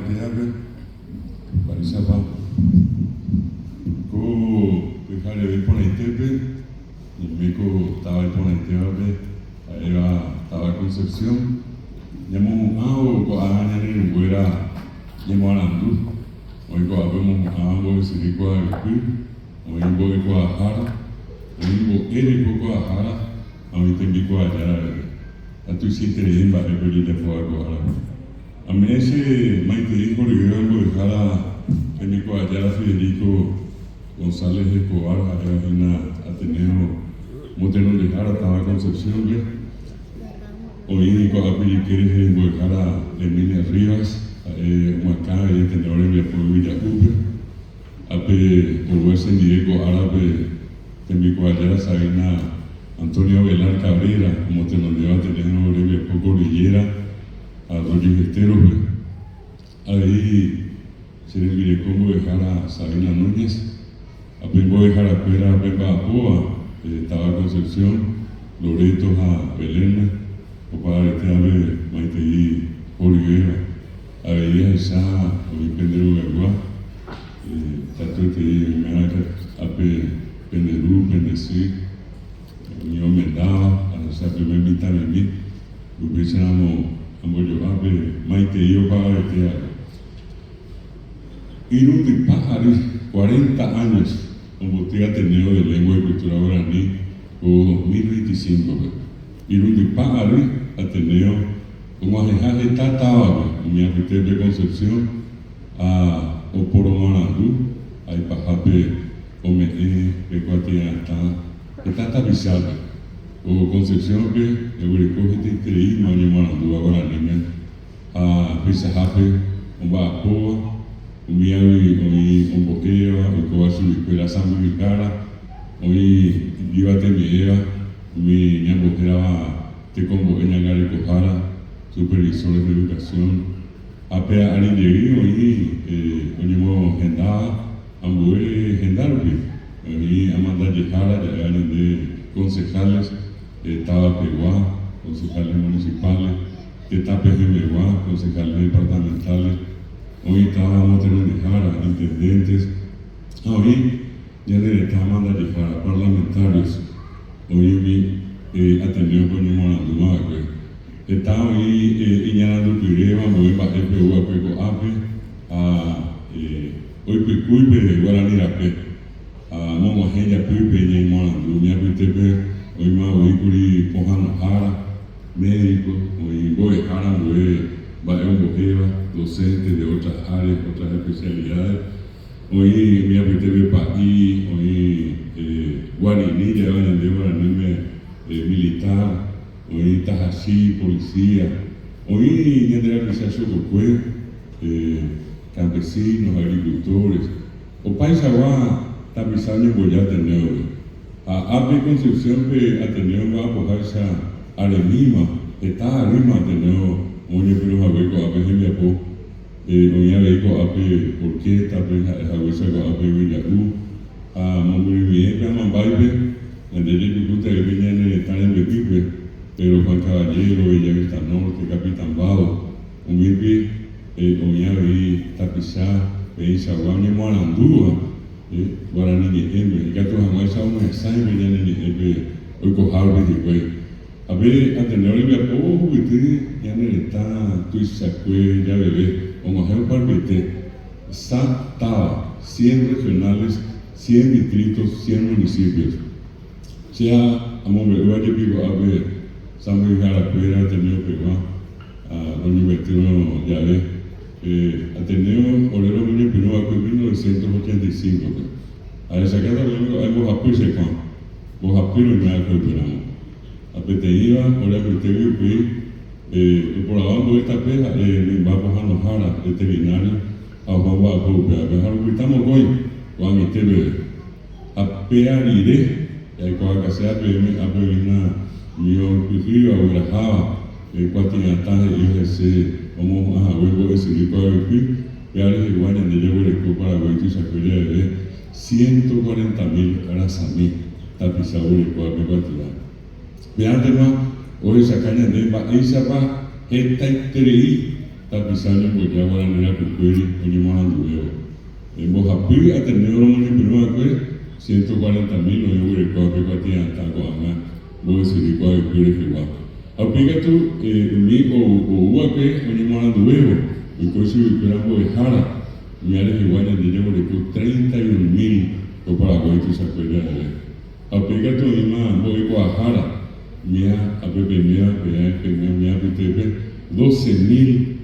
teatro, Barizapa, ko pejale de Ponaitepe, y meco estaba en Ponaitepe, ahí estaba Concepción, llamo o aña ni fuera llamo Alandú, hoy vemos algo de Sirico a Alpir, hoy voy a Jara, hoy voy poco a Jara, a mí tengo a Jara, a tu sitio de Imba, el película fue a Jara. A mí ese Maite dijo que yo algo de Jara, tengo a Jara Federico González Escobar, a una Ateneo, Moteno de Jara, estaba Concepción, hoy con a Piliqueres de Jara, Emilia Rivas, Huacá, y tenedores de Pueblo Villacupe, ape volverse en directo árabe, tengo a Jara Sabina, Antonio Velar Cabrera, como te lo lleva a tener en breve poco Villera, a Rodríguez Esteros, ahí se le diré cómo dejar a Sabina Núñez, a Pembo dejar a Pera, a Pemba Apoa, estaba Concepción, Loreto a Belén, o para este ave Maiteí Olivera, a Veía esa, o Pendero Gagua, tanto este Menaca, a Penderú, Pendecí, Mío Mendaba, a esa primera mitad de mí, hubiésemos Amboyoape, Maiteío para este ave. Irundi Pájaros, 40 años, como usted ha tenido de lengua y cultura guaraní, o 2025. Irundi Pájaros ha tenido como ajejaje tataba, mi arquitecto de Concepción, a Oporomanandú, a Ipajape, Ome, Pecuatiata, Tata Bizarra, o Concepción que Euricoge te creí, Maño Manandú, agora niña, a Pisajape, Apoa, Miawi, Omboquea, Ocoasu, Escuela San Vicara, hoy Llévate mi Eva, mi Ñambojera, te convoqué en Agare Cojara, supervisores de educación, Apea Arinderí, hoy, Oñemo Gendada, Ambué Gendarbi, hoy Amanda Yejara, ya de concejales, estaba Peguá, concejales municipales, Tetape Gemeguá, concejales departamentales, hoy estábamos teniendo Jara, intendentes, hoy ya le estaba Amanda Yejara, parlamentarios, hoy atendió con Ñemoranduma, estaba hoy Iñarando Pireva, muy bajo Peguá, Pego Ape, hoy Pecuipe de Guaranirape, Momojeña Pipe, Ñemoranduma, hoy más hoy Curi Pojano Jara, médico, hoy Boe Jara, Baeón Bojeva, docentes de otras áreas, otras especialidades, hoy mi apetece país, hoy Guariní, ya van de Guaraní militar, hoy Tajasí, policía, hoy generalización Cocué, campesinos, agricultores, o Paisaguá, Tapizaño, Boyá, Teneo, a Ape Concepción, que Ateneo va a pojarse a Aremima, está Arema, Ateneo, Oye, pero Jabeco, Ape Gemiapo, Oye, Jabeco, Ape Orquesta, Jabeco, Ape Villacú, a Mongurimié, a Mambaipe, en el Cucuta que venían en estar en Bepipe, pero Juan Caballero, Bellavista Norte, Capitán Bado, Humilpe, Oye, Jabeco, Tapizá, Isaguá, Ñemorandúa, Guaraní, y Gato Jamás, a un examen, venían en hoy Cojarbe, a ver, atender a poco, que ya no está, tú sacue, ya bebé, como ejemplo, parvete, estaba 100 regionales, 100 distritos, 100 municipios. Sea, a Montevideo, yo digo, a ver, San Luis Jaracuera, Ateneo Peguá, a Doña Bertino, ya ve, Ateneo, Olero Muñoz Pino, a 1985. A esa casa, vos apoyo, vos apoyo y me apoyo. A Peteiva, ahora que usted vio por abajo de esta pega, vamos a Nojara, veterinario, a Juan Bajo, a dejar que estamos hoy, Juan y TV, a Pearire, y a Coacasea, a Pevina, Mío Cujiva, a Urajaba, Cuatinataje, y ese, como a huevo de Sirico a Bepi, Peares y Guayan de Yehuereco para Hueito y Sacuella de Bebé, 140,000 horas a mí, tapizado y Coapecuatirán. Vean, hoy esa caña de esa va, esta creí, tapizando por ya guaranera cucueri, unimos a Lueo. En Bojapí, Ateneo, Romani, Perú, 140,000, no yo voy a coger cuatia, taco, ama, voy a decir, cuál es el que va. Aplica tú, mi o Uape, unimos a Lueo, y coche, y esperamos de Jara, mi área de Guayana, de llevo de 31,000, o Paraguay, tú se acuerdas de él. Aplica tú, unimos a Guajara, mía, a Pepe, mía, Pepe, 12,000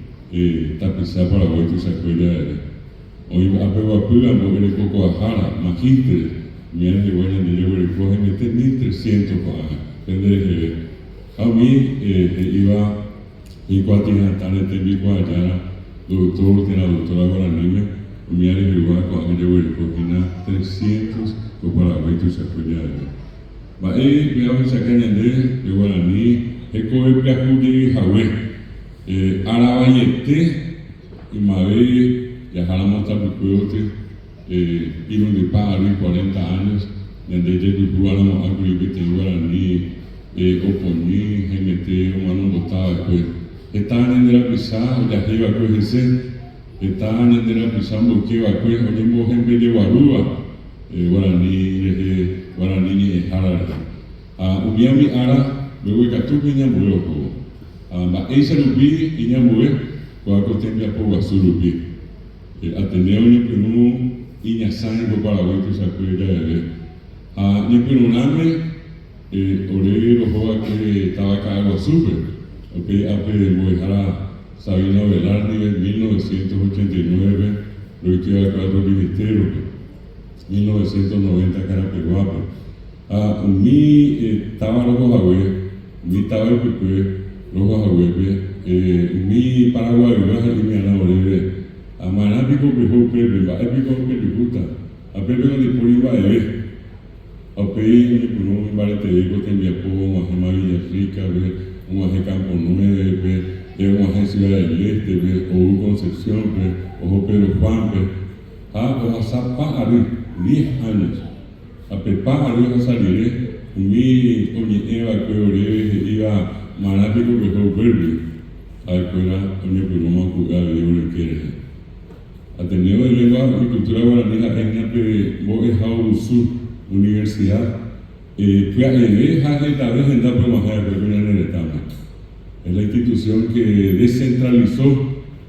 tapizar Paraguay, tú se acuerdas de él. Hoy apego a Pula, mover el coco a Jara, Magistre, mi área de Guayana, de llevo de coge, 1,300 para vender. A mí iba y cuatro tarde te vi cuatro doctor tiene la doctora Guaraní mi área de lugar cuando yo voy a cocinar 300 con Paraguay tu se apoya va me voy a sacar de Guaraní eco el viaje de Hawái Arabayete y Mabé viajáramos a Picoyote y donde pagar 40 años desde que jugáramos algo y que te Guaraní Oponí, GMT, humano botado después. Estaban en la pisada, ya que iba a cogerse, estaban en la pisada, porque iba a coger, oye, gente de Guarúa, Guaraní, y Jara. Ubiami Ara, luego que tú piña muero, esa lupi, y ya muere, cuando tenga poco azul lupi. Ateneo, ni Perú, y ya saben que Paraguay se acuerda de ver. Ni Perú, Oreo juega que estaba acá algo súper, Mojara Sabina Velarde en 1989, lo que iba a cuatro ministerios, 1990 Carapeguape. Mi estaba los Jagüe, mi estaba el Picué, los Jagüe, mi Paraguay, y mi Ana Oreo, a Manápico Pejo Pepe, a Épico que le gusta, a Pepe no le ponía a Apeí, un barete de Ico, Tembiapó, un ajema Villafrica, un aje Campo 9, un aje Ciudad del Este, o Concepción, o Pedro Juan, o a Zapari, 10 años. A Pepari a salir, mi Eva, que iba Manápico, que fue verde, a la escuela, mi Perú, jugaba de Uriquere. Ateneo de Lengua y Cultura Guaraní, en la que vos es Sur. Universidad, es la institución que descentralizó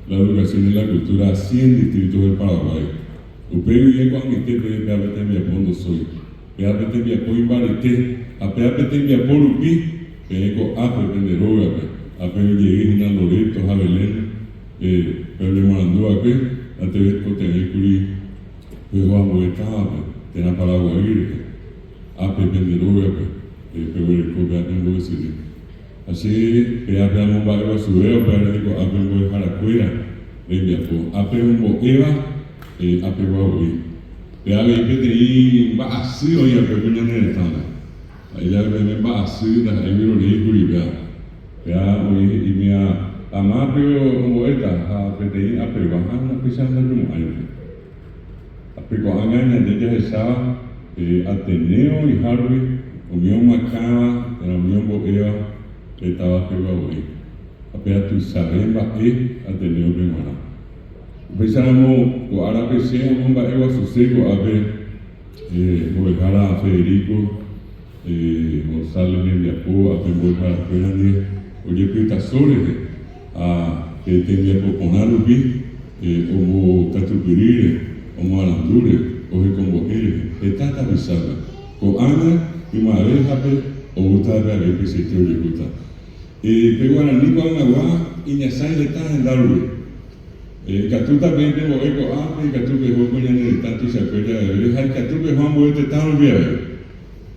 la educación y la cultura a 100 distritos del Paraguay. Usted vive cuando usted puede ver Viapondo soy. Veate Viapó Imbarete, apeate Viapó Lupi, Peco Ape Penderoga, Ape Lleguina Loreto, Javelén, Peble Morandó, Ape, Ante Cotenecuri, Pejo Amoetá, Tena Paraguay, Ape Penderoga, Pejo el Coca, Pengo City. Así, Peape Amombago Subeo, Peape Ape Jaracuera, Viapó, Ape Eva, Ape Guaui. Peape PTI, vacío y Ape Peña Neretana. Ahí la ven vacío, la he visto de Curibia. Peape y me amapeo como esta, a PTI, Ape Bajana, pisando como aire. Apeco Angana, de esa Ateneo y Harvey, Unión Macaba, la Unión Boea, que estaba pegado ahí. Apea tu Saremba Ateneo Primara. Pensamos, o ahora pensé, a un baego a su seco, a ver, Bojara Federico, González de Viapó, a Bojara Fernández, oye, Pita Sores, a que tenía que poner Lupi, como Catupirire, como Alandure, o como él, está tapizada. Con Ana y Madre Jape, o gusta de ver que se te oye gusta. Pero ahora ni con agua, y ya sabe de estar en Darwin. Catuta vende boeco ape, catupe juego ya en el tanto se acuerda de ver, hay catupe Juan Boete está olvidado.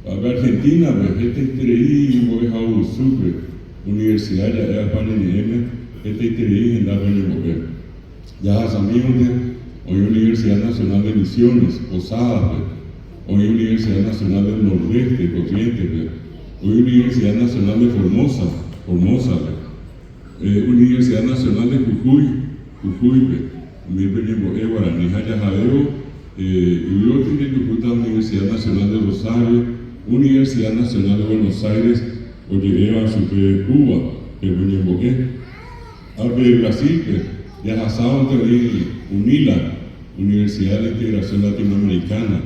A ver Argentina, pues este estreí, boeja o super, universidad ya era para el IM, este estreí en Darwin en Boeco. Ya amigos, hoy Universidad Nacional de Misiones, Posadas, hoy Universidad Nacional del Nordeste, Corrientes, hoy Universidad Nacional de Formosa, Universidad Nacional de Jujuy, mi primo Guaraní, Jayajadeo, y yo tiene que Universidad Nacional de Rosario, Universidad Nacional de Buenos Aires, oye, a Super Cuba, que primo de Brasil, de Hassan UNILA, Universidad de Integración Latinoamericana,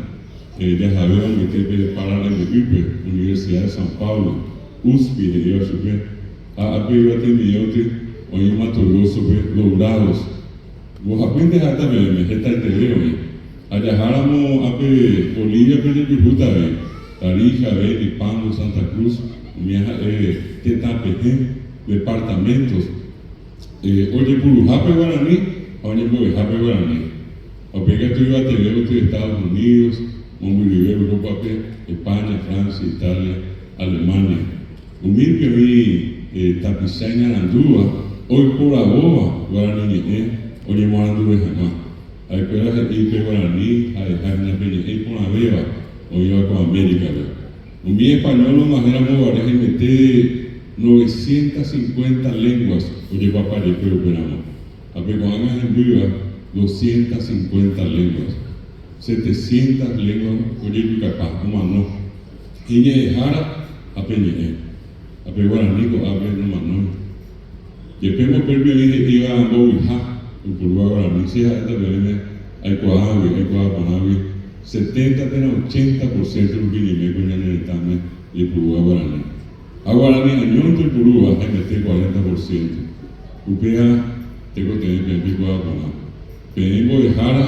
de Javier Metepe Paralelo Ipe, Universidad de São Paulo, USP, de Dios, a Ateniote, hoy Mato Grosso, logrados. Vos aprendes a también, me está el teleo, allá jaramos a Bolivia, pero de Juta, Tarija, Pando, Santa Cruz, departamentos. Oye, Purujape Guaraní, oye, Jape Guaraní. O pega tu iba a tener de Estados Unidos, Mongolia, Europa, España, Francia, Italia, Alemania. Humil que vi tapizaña Andúa, hoy por la boba, Guaraní, oye, Morandúa jamás. Hay que ver a Ipe Guaraní, a dejar una peña, por la beba, o iba con América. Un bien español, más éramos varias MT 950 lenguas, oye, papá, de pero esperamos. A Pecoanas en viva, 250 lenguas, 700 lenguas, oye, capaz, como no. Iñe de Jara, a Peñe, a Peguaranico, a Pedro Manón. Y después me dije, iba a Bobijá, en Purúa Guaraní, si es esta vez, hay Coahavi, 70 de 80% de los guineos que en el estame de Purúa Guaraní. A Guaraní, añón de Purúa, MT 40%. Upea, tengo que tener que pico a Guaraní. Pedimos de Jara,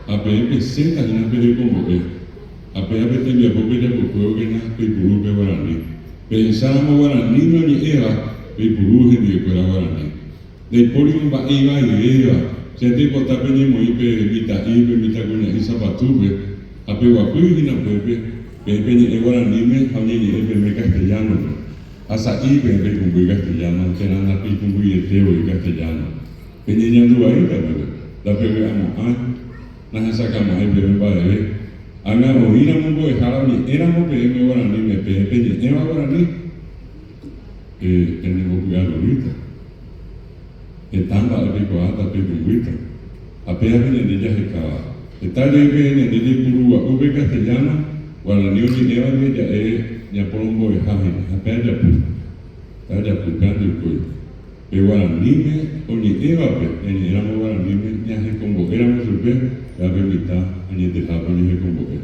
a pedir senta y no pedir como es. A pedir que tenga poco ya por juego que no es Purú que Guaraní. Pensábamos Guaraní no ni Eva, Purú que ni fuera Guaraní. De Polium va iba y Eva. Si a ti por tapar ni muy mitad cuña y zapatube, a Peguacuy y na Pepe, Pepe ni Guaraní me, a mí ni me castellano. Hasta ahí Pepe con castellano, que era la pico muy eteo y castellano. Peña no va a ir, la pegamos, nos sacamos el bebé para ver. Hagamos, íbamos a dejar ni éramos PM Guaraní, me peña, Eva Guaraní, tenemos que cuidar ahorita. Están para el pico hasta pegüita. Apenas vienen de ellas de cada. Está de vienen de Purúa, V castellano, Guaraní, ni Eva, ya por un boy, apenas ya pu. Está ya pulcando el cuello. Pero Guaraní, oye, Eva, éramos Guaraní, ya se convocó, éramos el pez, ya permitá, añe de japa, ni se convocó.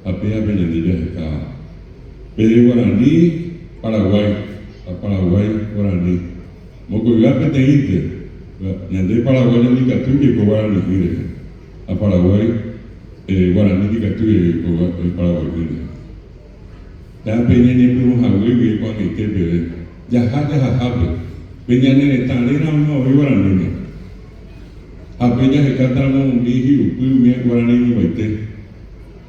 Apenas venidillas de cada. Pero Guaraní, Paraguay, a Paraguay, Guaraní. Moco Igape te inte, ñandé Paraguay, ni Catuye, con Guaraní, a Paraguay, Guaraní, ni Catuye, con Paraguay, ya peña ni por un jagüey, y cuando esté bebé, ya jape. Peña ni estalera no vivo la niña. A Peña se catamos un hijo, un Guaraní me baité.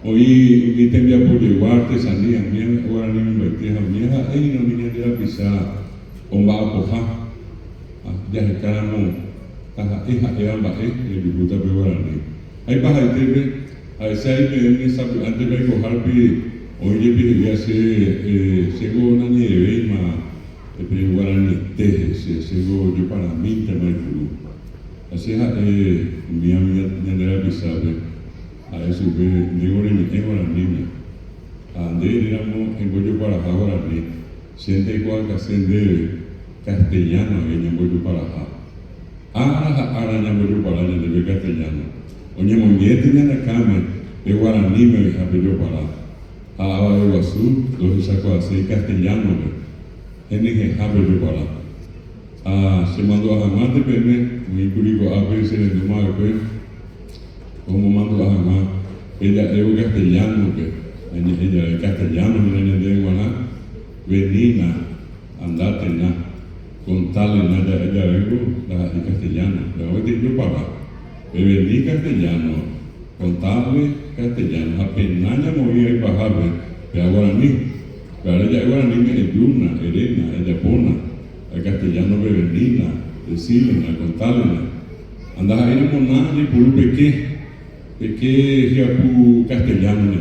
Hoy te envía por llevar artesanía, mi Guaraní me baité, a mi hija, no viene de la pisada, o va a cojar. Ya se catamos, a hija, el diputa de Guaraní. Hay para a veces hay que antes de cojar, hoy yo llegó una nieve, pero Guaraní teje, llegó yo para mí también Purú. Así es, mi amiga Yandera Pisabe, a eso que digo en Guaraní, a donde éramos en Bollo para Guaraní, siente igual que ascender castellano en Bollo para ahora en Bollo para de castellano. Oye, muy bien tenía la cama de Guaraní me apeló para. A de Guazú, los sacó así castellano. En el Javier para. Se mandó a Jamás de Pene, muy curioso, a veces le dio más de como mandó a Jamás. Ella es castellano, que ella es castellano, en el de Guaná. Venina, andate na, contarle nada, ella vengo, la castellano. Pero hoy te yo para. Vení castellano, contarle castellano, apenas ya movía y bajarle, pero Guaraní. Pero ella Guaraní es Yuna, Elena, ella Pona, el castellano Bebenina, decirle, contarle. Andas ahí en Moná, y por un pequé, Giacu castellano,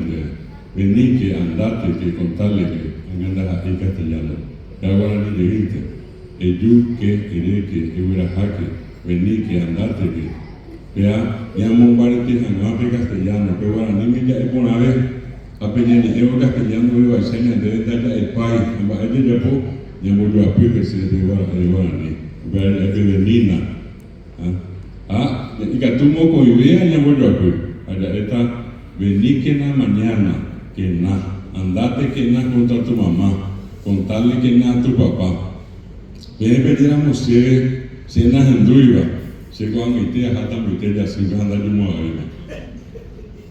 vení que andate, que contarle, que andas ahí castellano. Ya Guaraní le dice, el yuque, el que, el urajaque, vení que andate, que. Ya Mombarte, Janape castellano, pero Guaraní me ya es una vez. A Peña ni Evo castellano vivo a Seña de darle el país, en Baja de Japón, y en Bolivia que se de Guaraní. de Nina. Y que tú mo con idea ya voy a ver. Allá está, vení que na mañana, que na, andate que na contra tu mamá, contarle que na a tu papá. Ven pediéramos si na henduiva, si con mi tía hasta mi tía sin andar de mo ahí.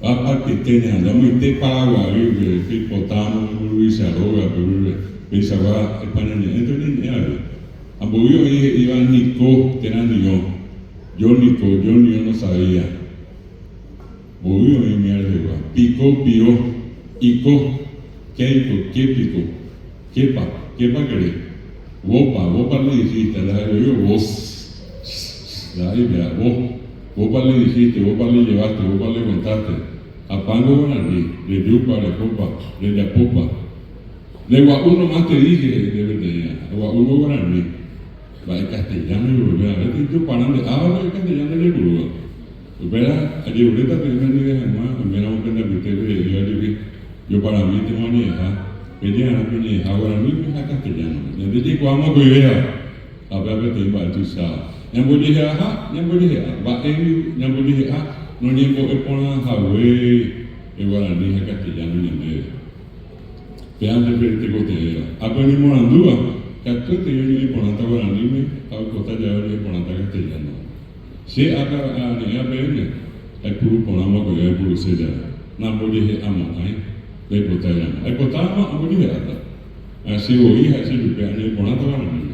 Apa que tenía andamos te paga que potamos Luis Aroga, pensaba España entonces ni ahí. Amboyo iba Nico, que era niño. Yo no sabía. Boyo y mi arriba. Pico, pío, ico, qué pico, quepa queré. Wopa le dijiste, la yo vos. La idea, wopa le dijiste, wopa le llevaste, wopa le contaste. A pango guaraní, de yupa, de copa, de yapopa. De uno más te dije, de verdad, uno guaraní. Va en castellano y volver a ver, yo parando, hablo en castellano y burro. Verá, allí ahorita te dicen ni de jamás, a mí no me cuenta que usted yo para mí tengo ni dejar, ahora mismo es castellano. Entonces, cuando voy a ver, a ver, te iba a decir, ya voy a decir, va en, ya voy a decir, no ni puedo poner Hawái, el guaraní es castellano y en medio. Vean de frente que te aprendimos la duda. Esto te yo ni por nada guaraní, a costa ya ni por nada castellano. Si acá ni a ver, el puro ponamos que el puro se da. No puede ser amo, le potamos. El potamos a morir hasta. Así oí, así lupe, ni por nada guaraní.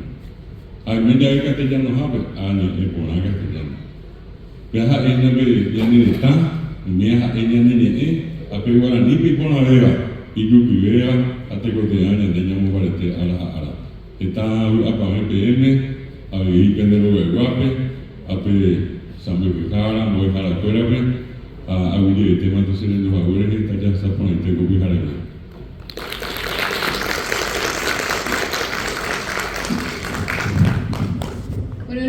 Al menos el castellano sabe, ni por nada castellano. Viaja en la vez, ya ni está, viaja en ya ni a pe guaraní por la vega y yo vivía hasta cotidiana de llamo para a la. Está a pagar PM, a vivir pendero de guape, a pedir San Luis Jara, voy a la cuerda, a vivir el tema de los abuelos